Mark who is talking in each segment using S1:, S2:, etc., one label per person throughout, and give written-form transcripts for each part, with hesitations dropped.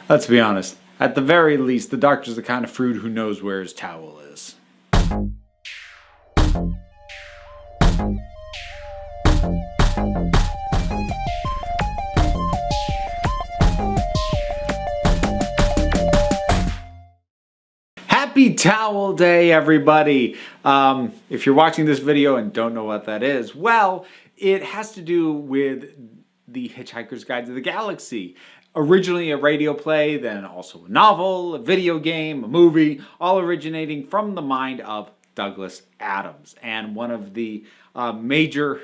S1: Let's be honest. At the very least, the doctor's the kind of frood who knows where his towel is. Happy Towel Day, everybody! If you're watching this video and don't know what that is, well, it has to do with the Hitchhiker's Guide to the Galaxy. Originally a radio play, then also a novel, a video game, a movie, all originating from the mind of Douglas Adams. And one of the major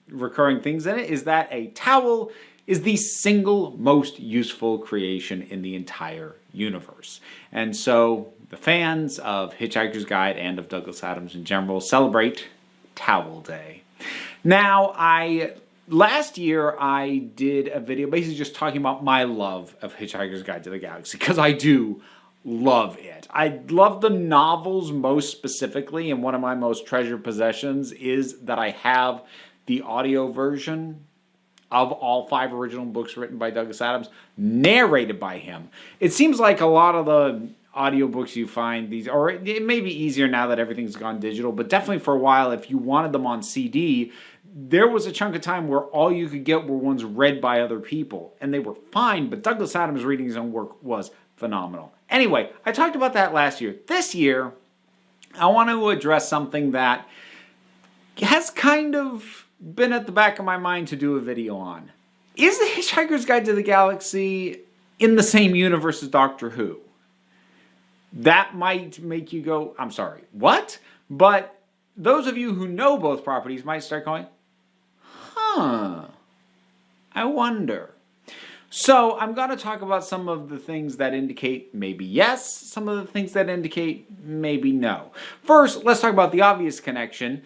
S1: recurring things in it is that a towel is the single most useful creation in the entire universe. And so the fans of Hitchhiker's Guide and of Douglas Adams in general celebrate Towel Day. Now, last year I did a video basically just talking about my love of Hitchhiker's Guide to the Galaxy, because I do love it. I love the novels most specifically, and one of my most treasured possessions is that I have the audio version of all 5 original books written by Douglas Adams, narrated by him. It seems like a lot of the audiobooks you find these, or it may be easier now that everything's gone digital, but definitely for a while, if you wanted them on CD, there was a chunk of time where all you could get were ones read by other people, and they were fine, but Douglas Adams reading his own work was phenomenal. Anyway, I talked about that last year. This year, I want to address something that has kind of been at the back of my mind to do a video on. Is the Hitchhiker's Guide to the Galaxy in the same universe as Doctor Who? That might make you go, I'm sorry, what? But those of you who know both properties might start going, I wonder. So I'm going to talk about some of the things that indicate maybe yes, some of the things that indicate maybe no. First, let's talk about the obvious connection.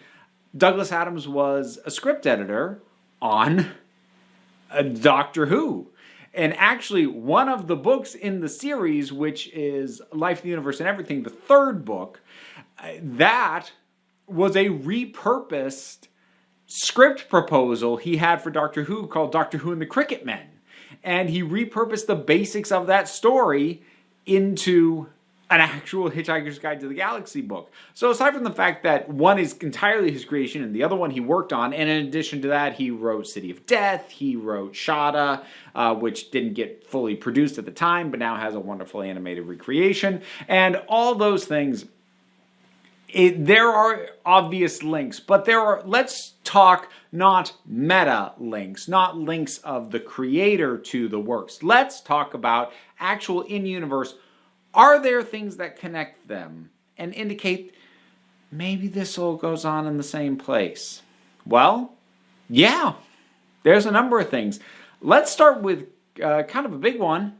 S1: Douglas Adams was a script editor on Doctor Who. And actually, one of the books in the series, which is Life, the Universe, and Everything, the 3rd book, that was a repurposed script proposal he had for Doctor Who called Doctor Who and the Cricket Men. And he repurposed the basics of that story into an actual Hitchhiker's Guide to the Galaxy book. So aside from the fact that one is entirely his creation and the other one he worked on, and in addition to that, he wrote City of Death, he wrote Shada, which didn't get fully produced at the time, but now has a wonderful animated recreation, and all those things. There are obvious links, but let's talk not meta links, not links of the creator to the works. Let's talk about actual in-universe. Are there things that connect them and indicate maybe this all goes on in the same place? Well, yeah, there's a number of things. Let's start with kind of a big one.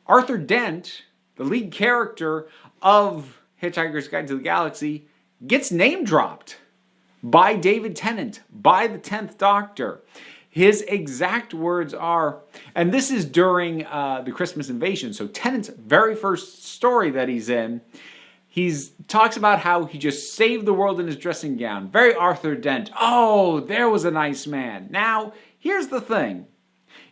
S1: Arthur Dent, the lead character of Hitchhiker's Guide to the Galaxy, gets name dropped by David Tennant, by the 10th Doctor. His exact words are, and this is during the Christmas invasion, so Tennant's very first story that he's in, he talks about how he just saved the world in his dressing gown. Very Arthur Dent. Oh, there was a nice man. Now, here's the thing.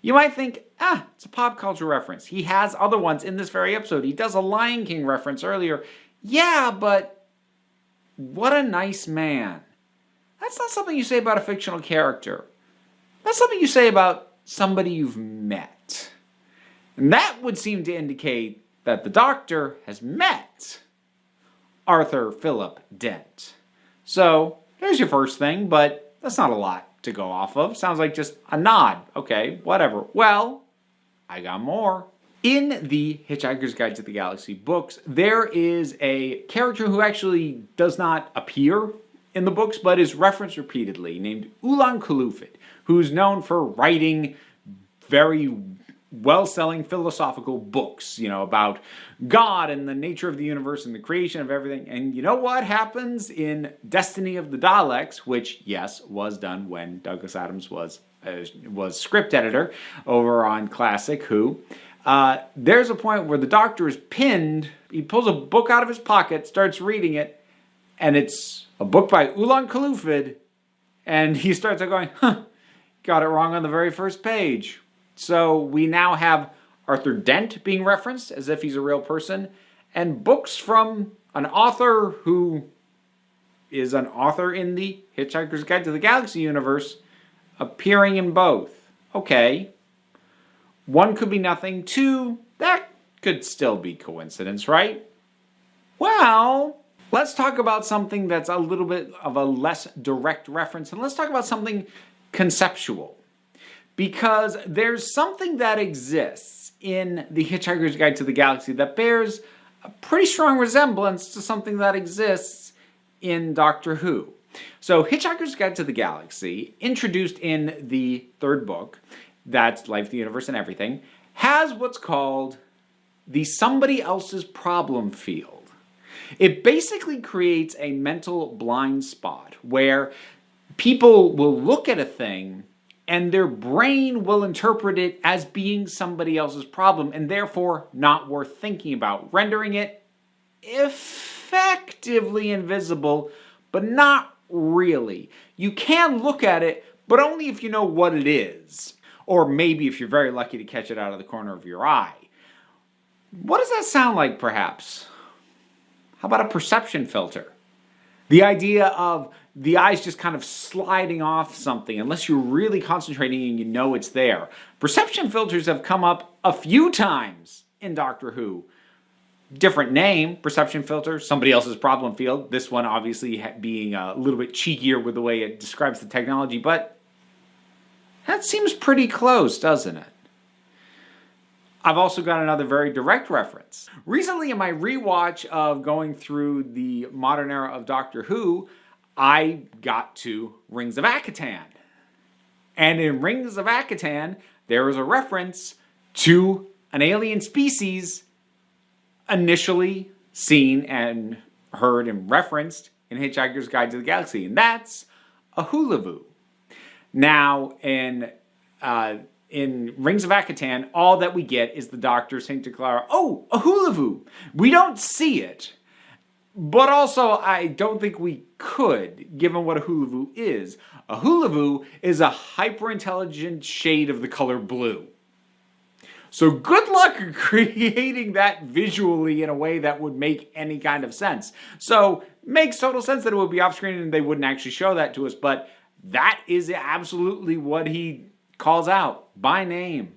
S1: You might think, it's a pop culture reference. He has other ones in this very episode. He does a Lion King reference earlier. Yeah, but what a nice man. That's not something you say about a fictional character. That's something you say about somebody you've met. And that would seem to indicate that the Doctor has met Arthur Philip Dent. So, there's your first thing, but that's not a lot to go off of. Sounds like just a nod. Okay, whatever. Well, I got more. In the Hitchhiker's Guide to the Galaxy books, there is a character who actually does not appear in the books, but is referenced repeatedly, named Ulan Khulufid, who's known for writing very well-selling philosophical books, about God and the nature of the universe and the creation of everything. And you know what happens in Destiny of the Daleks, which, yes, was done when Douglas Adams was script editor over on Classic Who. There's a point where the Doctor is pinned. He pulls a book out of his pocket, starts reading it, and it's a book by Ulan Khulufid, and he starts going, got it wrong on the very first page. So we now have Arthur Dent being referenced as if he's a real person, and books from an author who is an author in the Hitchhiker's Guide to the Galaxy universe appearing in both. Okay. One could be nothing. Two, that could still be coincidence, right? Well, let's talk about something that's a little bit of a less direct reference, and let's talk about something conceptual. Because there's something that exists in the Hitchhiker's Guide to the Galaxy that bears a pretty strong resemblance to something that exists in Doctor Who. So Hitchhiker's Guide to the Galaxy, introduced in the third book, that's Life, the Universe, and Everything, has what's called the somebody else's problem field. It basically creates a mental blind spot where people will look at a thing and their brain will interpret it as being somebody else's problem and therefore not worth thinking about, rendering it effectively invisible, but not really. You can look at it, but only if you know what it is. Or maybe if you're very lucky to catch it out of the corner of your eye. What does that sound like, perhaps? How about a perception filter? The idea of the eyes just kind of sliding off something unless you're really concentrating and you know it's there. Perception filters have come up a few times in Doctor Who. Different name, perception filter, somebody else's problem field. This one obviously being a little bit cheekier with the way it describes the technology, but that seems pretty close, doesn't it? I've also got another very direct reference. Recently in my rewatch of going through the modern era of Doctor Who, I got to Rings of Akatan. And in Rings of Akatan, there is a reference to an alien species initially seen and heard and referenced in Hitchhiker's Guide to the Galaxy, and that's a hula-voo. Now, in Rings of Akatan, all that we get is the Doctor saying to Clara, "Oh, a hula-voo." We don't see it, but also I don't think we could, given what a hula-voo is. A hula-voo is a hyper-intelligent shade of the color blue. So good luck creating that visually in a way that would make any kind of sense. So makes total sense that it would be off-screen and they wouldn't actually show that to us, but that is absolutely what he calls out by name.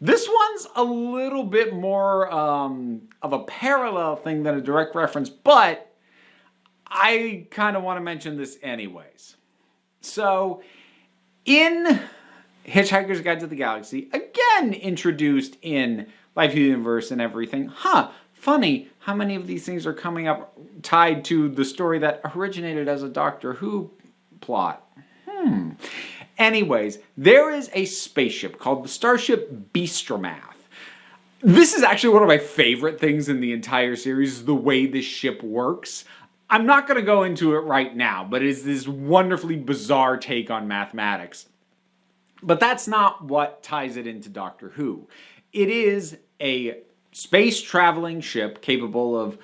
S1: This one's a little bit more of a parallel thing than a direct reference, but I kind of want to mention this anyways. So, in Hitchhiker's Guide to the Galaxy, again introduced in Life, the Universe, and Everything. Funny how many of these things are coming up tied to the story that originated as a Doctor Who plot. Anyways, there is a spaceship called the Starship Beastromath. This is actually one of my favorite things in the entire series, the way this ship works. I'm not going to go into it right now, but it is this wonderfully bizarre take on mathematics. But that's not what ties it into Doctor Who. It is a space-traveling ship capable of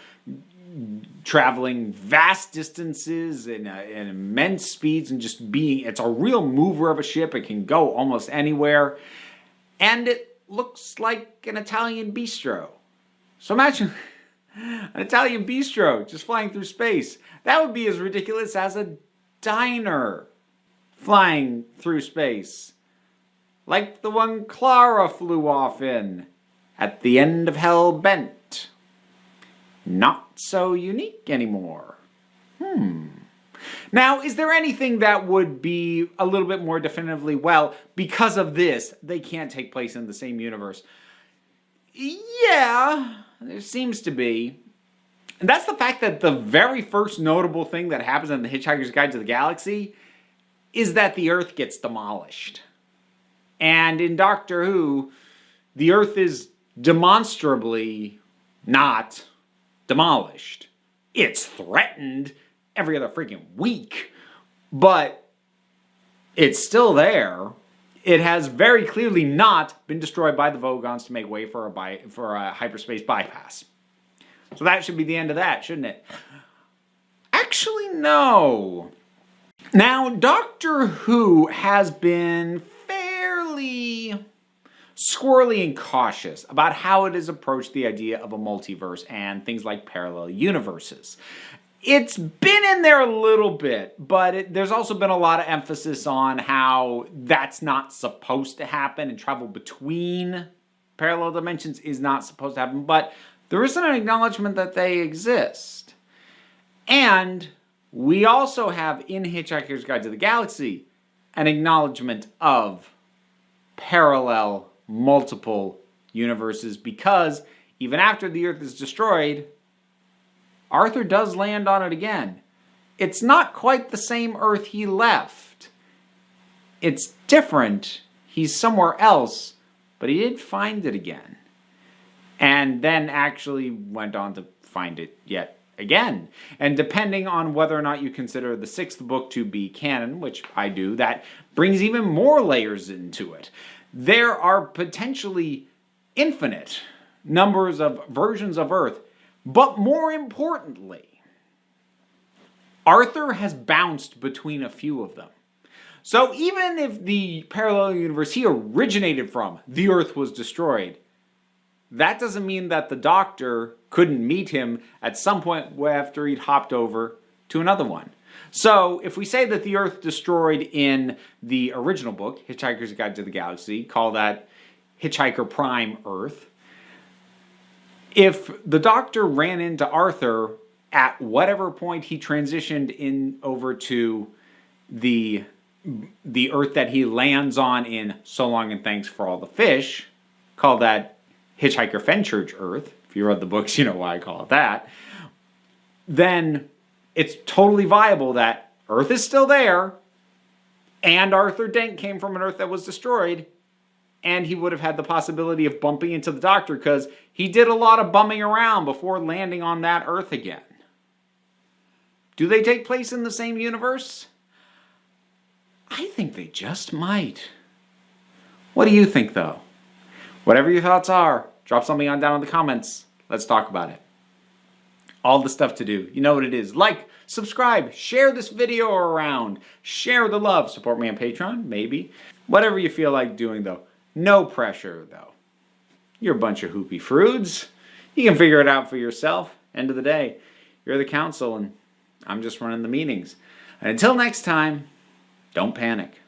S1: traveling vast distances and immense speeds and just being, it's a real mover of a ship. It can go almost anywhere. And it looks like an Italian bistro. So imagine an Italian bistro just flying through space. That would be as ridiculous as a diner flying through space. Like the one Clara flew off in at the end of Hell Bent. Not so unique anymore. Now, is there anything that would be a little bit more definitively, well, because of this, they can't take place in the same universe? Yeah, there seems to be. And that's the fact that the very first notable thing that happens in the Hitchhiker's Guide to the Galaxy is that the Earth gets demolished. And in Doctor Who, the Earth is demonstrably not demolished. It's threatened every other freaking week, but it's still there. It has very clearly not been destroyed by the Vogons to make way for a hyperspace bypass. So that should be the end of that, shouldn't it? Actually, no. Now, Doctor Who has been fairly squirrely and cautious about how it has approached the idea of a multiverse and things like parallel universes. It's been in there a little bit, but there's also been a lot of emphasis on how that's not supposed to happen, and travel between parallel dimensions is not supposed to happen, but there isn't an acknowledgement that they exist. And we also have in Hitchhiker's Guide to the Galaxy an acknowledgement of parallel multiple universes, because even after the Earth is destroyed, Arthur does land on it again. It's not quite the same Earth he left. It's different. He's somewhere else, but he did find it again. And then actually went on to find it yet again. And depending on whether or not you consider the 6th book to be canon, which I do, that brings even more layers into it. There are potentially infinite numbers of versions of Earth. But more importantly, Arthur has bounced between a few of them. So even if the parallel universe he originated from, the Earth, was destroyed, that doesn't mean that the Doctor couldn't meet him at some point after he'd hopped over to another one. So if we say that the Earth destroyed in the original book, Hitchhiker's Guide to the Galaxy, call that Hitchhiker Prime Earth, if the Doctor ran into Arthur at whatever point he transitioned in over to the Earth that he lands on in So Long and Thanks for All the Fish, call that Hitchhiker Fenchurch Earth, if you read the books you know why I call it that, then it's totally viable that Earth is still there, and Arthur Dent came from an Earth that was destroyed, and he would have had the possibility of bumping into the Doctor because he did a lot of bumming around before landing on that Earth again. Do they take place in the same universe? I think they just might. What do you think, though? Whatever your thoughts are, drop something on down in the comments. Let's talk about it. All the stuff to do. You know what it is. Like, subscribe, share this video around, share the love, support me on Patreon, maybe. Whatever you feel like doing, though. No pressure, though. You're a bunch of hoopy froods. You can figure it out for yourself. End of the day, you're the council, and I'm just running the meetings. And until next time, don't panic.